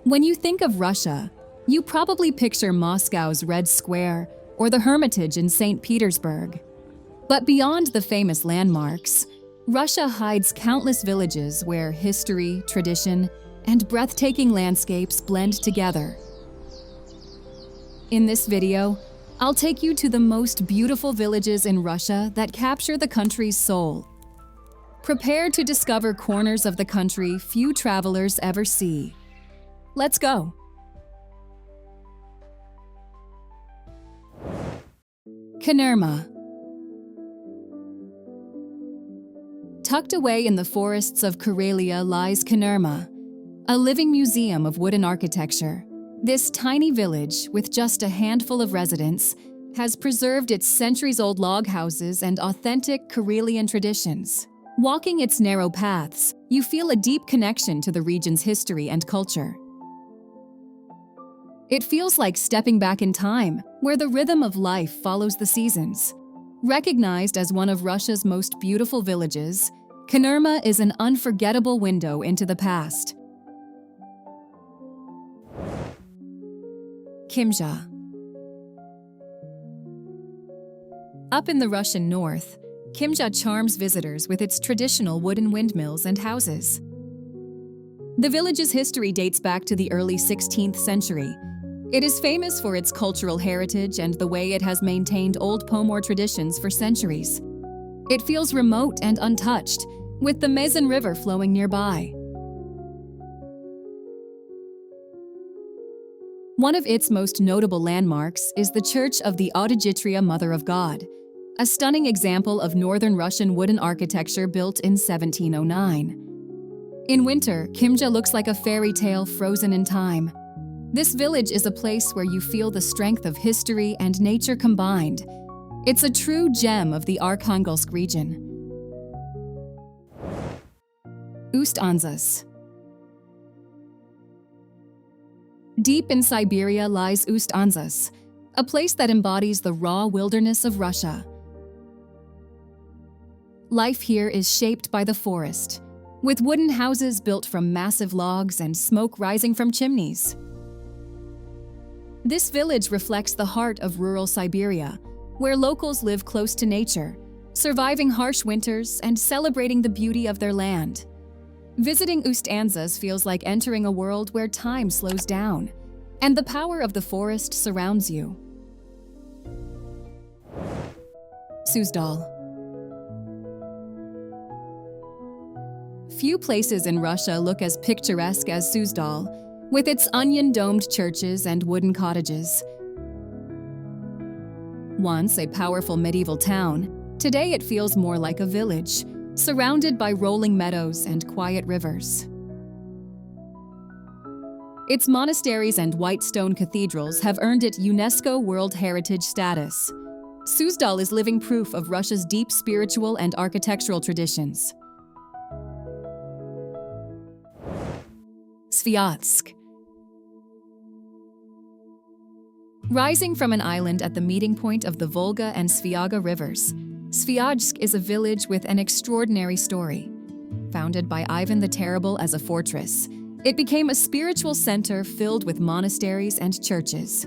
When you think of Russia, you probably picture Moscow's Red Square or the Hermitage in St. Petersburg. But beyond the famous landmarks, Russia hides countless villages where history, tradition, and breathtaking landscapes blend together. In this video, I'll take you to the most beautiful villages in Russia that capture the country's soul. Prepare to discover corners of the country few travelers ever see. Let's go! Kinerma. Tucked away in the forests of Karelia lies Kinerma, a living museum of wooden architecture. This tiny village, with just a handful of residents, has preserved its centuries-old log houses and authentic Karelian traditions. Walking its narrow paths, you feel a deep connection to the region's history and culture. It feels like stepping back in time, where the rhythm of life follows the seasons. Recognized as one of Russia's most beautiful villages, Kinerma is an unforgettable window into the past. Kimzha. Up in the Russian north, Kimzha charms visitors with its traditional wooden windmills and houses. The village's history dates back to the early 16th century. It is famous for its cultural heritage and the way it has maintained old Pomor traditions for centuries. It feels remote and untouched, with the Mezin River flowing nearby. One of its most notable landmarks is the Church of the Audigitria Mother of God, a stunning example of northern Russian wooden architecture built in 1709. In winter, Kimzha looks like a fairy tale frozen in time. This village is a place where you feel the strength of history and nature combined. It's a true gem of the Arkhangelsk region. Ust-Anzas. Deep in Siberia lies Ust-Anzas, a place that embodies the raw wilderness of Russia. Life here is shaped by the forest, with wooden houses built from massive logs and smoke rising from chimneys. This village reflects the heart of rural Siberia, where locals live close to nature, surviving harsh winters and celebrating the beauty of their land. Visiting Ust-Anzas feels like entering a world where time slows down, and the power of the forest surrounds you. Suzdal. Few places in Russia look as picturesque as Suzdal, with its onion-domed churches and wooden cottages. Once a powerful medieval town, today it feels more like a village, surrounded by rolling meadows and quiet rivers. Its monasteries and white stone cathedrals have earned it UNESCO World Heritage status. Suzdal is living proof of Russia's deep spiritual and architectural traditions. Sviyazhsk. Rising from an island at the meeting point of the Volga and Svyaga rivers, Sviyazhsk is a village with an extraordinary story. Founded by Ivan the Terrible as a fortress, it became a spiritual center filled with monasteries and churches.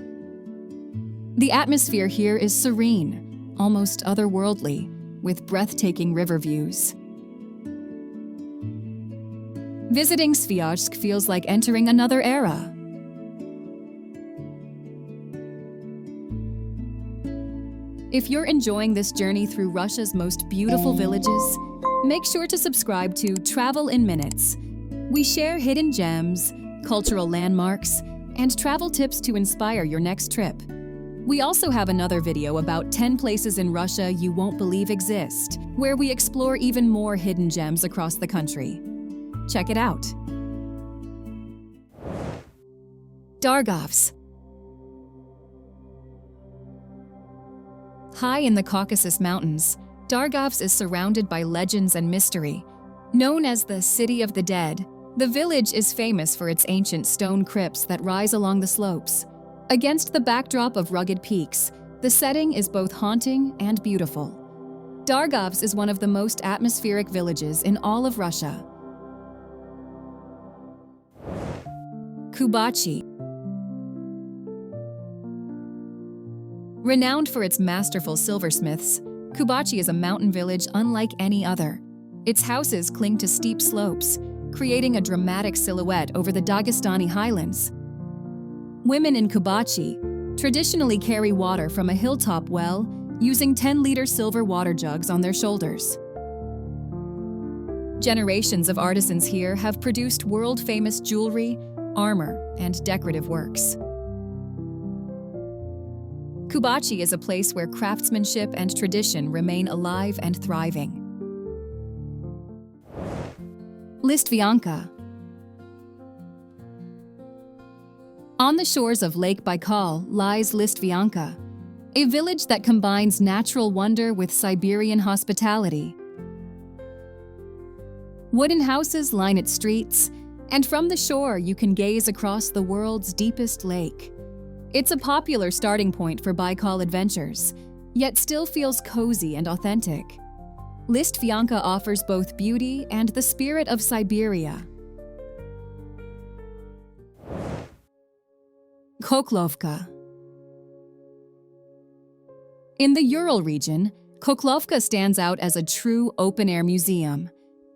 The atmosphere here is serene, almost otherworldly, with breathtaking river views. Visiting Sviyazhsk feels like entering another era. If you're enjoying this journey through Russia's most beautiful villages, make sure to subscribe to Travel in Minutes. We share hidden gems, cultural landmarks, and travel tips to inspire your next trip. We also have another video about 10 places in Russia you won't believe exist, where we explore even more hidden gems across the country. Check it out. Dargavs. High in the Caucasus Mountains, Dargavs is surrounded by legends and mystery. Known as the City of the Dead, the village is famous for its ancient stone crypts that rise along the slopes. Against the backdrop of rugged peaks, the setting is both haunting and beautiful. Dargavs is one of the most atmospheric villages in all of Russia. Kubachi. Renowned for its masterful silversmiths, Kubachi is a mountain village unlike any other. Its houses cling to steep slopes, creating a dramatic silhouette over the Dagestani highlands. Women in Kubachi traditionally carry water from a hilltop well using 10-liter silver water jugs on their shoulders. Generations of artisans here have produced world-famous jewelry, armor, and decorative works. Kubachi is a place where craftsmanship and tradition remain alive and thriving. Listvyanka. On the shores of Lake Baikal lies Listvyanka, a village that combines natural wonder with Siberian hospitality. Wooden houses line its streets, and from the shore you can gaze across the world's deepest lake. It's a popular starting point for Baikal adventures, yet still feels cozy and authentic. Listvyanka offers both beauty and the spirit of Siberia. Khokhlovka. In the Ural region, Khokhlovka stands out as a true open-air museum.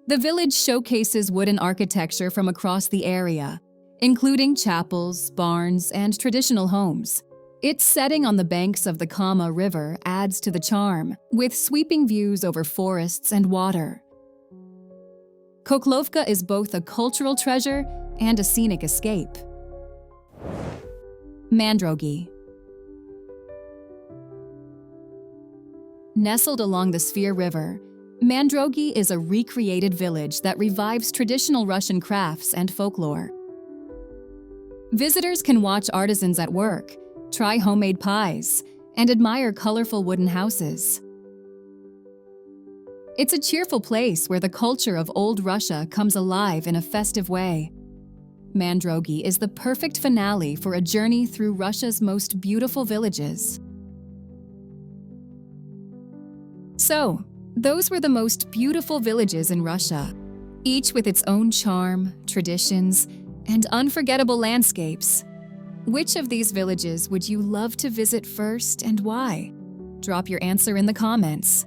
The village showcases wooden architecture from across the area, including chapels, barns, and traditional homes. Its setting on the banks of the Kama River adds to the charm, with sweeping views over forests and water. Khokhlovka is both a cultural treasure and a scenic escape. Mandrogui. Nestled along the Svir River, Mandrogui is a recreated village that revives traditional Russian crafts and folklore. Visitors can watch artisans at work, try homemade pies, and admire colorful wooden houses. It's a cheerful place where the culture of old Russia comes alive in a festive way. Mandrogui is the perfect finale for a journey through Russia's most beautiful villages. So, those were the most beautiful villages in Russia, each with its own charm, traditions, and unforgettable landscapes. Which of these villages would you love to visit first and why? Drop your answer in the comments.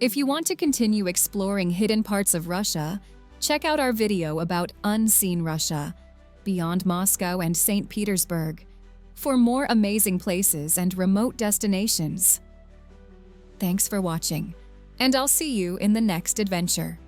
If you want to continue exploring hidden parts of Russia, check out our video about Unseen Russia, beyond Moscow and St. Petersburg, for more amazing places and remote destinations. Thanks for watching, and I'll see you in the next adventure.